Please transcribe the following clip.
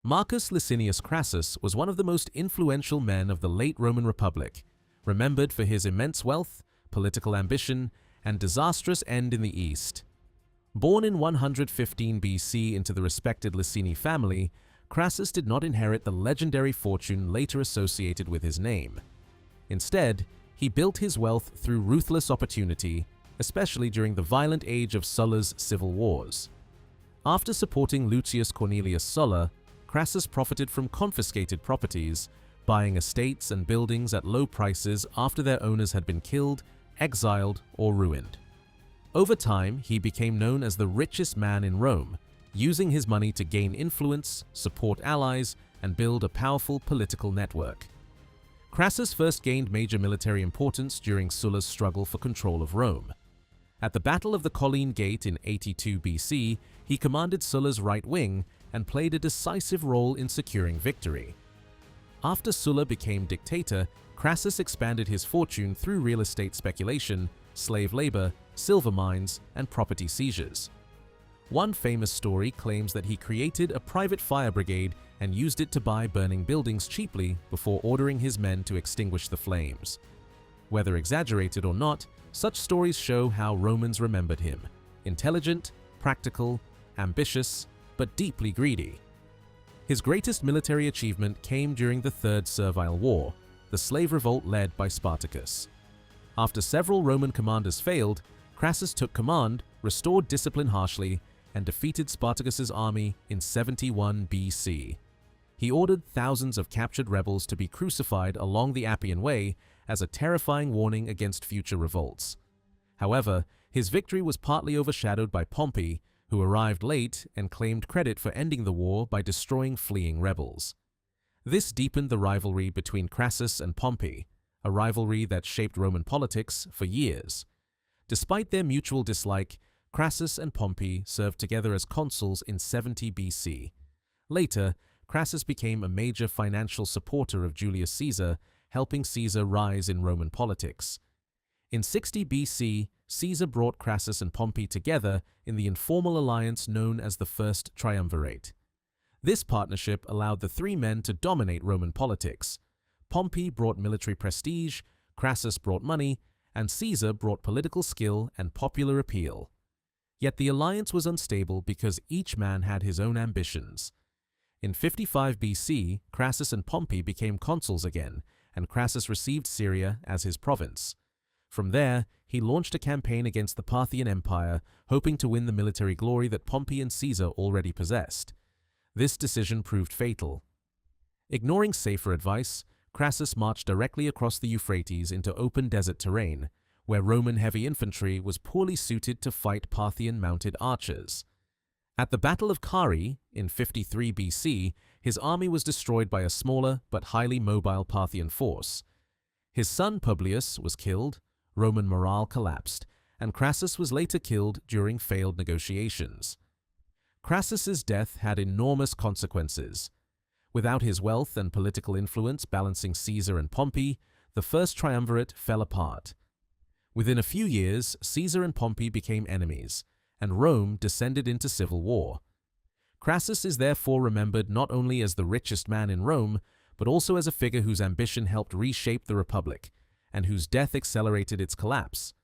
Marcus Licinius Crassus was one of the most influential men of the late Roman Republic, remembered for his immense wealth, political ambition, and disastrous end in the East. Born in 115 BC into the respected Licini family, Crassus did not inherit the legendary fortune later associated with his name. Instead, he built his wealth through ruthless opportunity, especially during the violent age of Sulla's civil wars. After supporting Lucius Cornelius Sulla, Crassus profited from confiscated properties, buying estates and buildings at low prices after their owners had been killed, exiled, or ruined. Over time, he became known as the richest man in Rome, using his money to gain influence, support allies, and build a powerful political network. Crassus first gained major military importance during Sulla's struggle for control of Rome. At the Battle of the Colline Gate in 82 BC, he commanded Sulla's right wing and played a decisive role in securing victory. After Sulla became dictator, Crassus expanded his fortune through real estate speculation, slave labor, silver mines, and property seizures. One famous story claims that he created a private fire brigade and used it to buy burning buildings cheaply before ordering his men to extinguish the flames. Whether exaggerated or not, such stories show how Romans remembered him: intelligent, practical, ambitious, but deeply greedy. His greatest military achievement came during the Third Servile War, the slave revolt led by Spartacus. After several Roman commanders failed, Crassus took command, restored discipline harshly, and defeated Spartacus's army in 71 BC. He ordered thousands of captured rebels to be crucified along the Appian Way as a terrifying warning against future revolts. However, his victory was partly overshadowed by Pompey, who arrived late and claimed credit for ending the war by destroying fleeing rebels. This deepened the rivalry between Crassus and Pompey, a rivalry that shaped Roman politics for years. Despite their mutual dislike, Crassus and Pompey served together as consuls in 70 BC. Later, Crassus became a major financial supporter of Julius Caesar, helping Caesar rise in Roman politics. In 60 BC, Caesar brought Crassus and Pompey together in the informal alliance known as the First Triumvirate. This partnership allowed the three men to dominate Roman politics. Pompey brought military prestige, Crassus brought money, and Caesar brought political skill and popular appeal. Yet the alliance was unstable because each man had his own ambitions. In 55 BC, Crassus and Pompey became consuls again, and Crassus received Syria as his province. From there, he launched a campaign against the Parthian Empire, hoping to win the military glory that Pompey and Caesar already possessed. This decision proved fatal. Ignoring safer advice, Crassus marched directly across the Euphrates into open desert terrain, where Roman heavy infantry was poorly suited to fight Parthian mounted archers. At the Battle of Carrhae in 53 BC, his army was destroyed by a smaller but highly mobile Parthian force. His son Publius was killed, Roman morale collapsed, and Crassus was later killed during failed negotiations. Crassus's death had enormous consequences. Without his wealth and political influence balancing Caesar and Pompey, the First Triumvirate fell apart. Within a few years, Caesar and Pompey became enemies, and Rome descended into civil war. Crassus is therefore remembered not only as the richest man in Rome, but also as a figure whose ambition helped reshape the Republic, and whose death accelerated its collapse.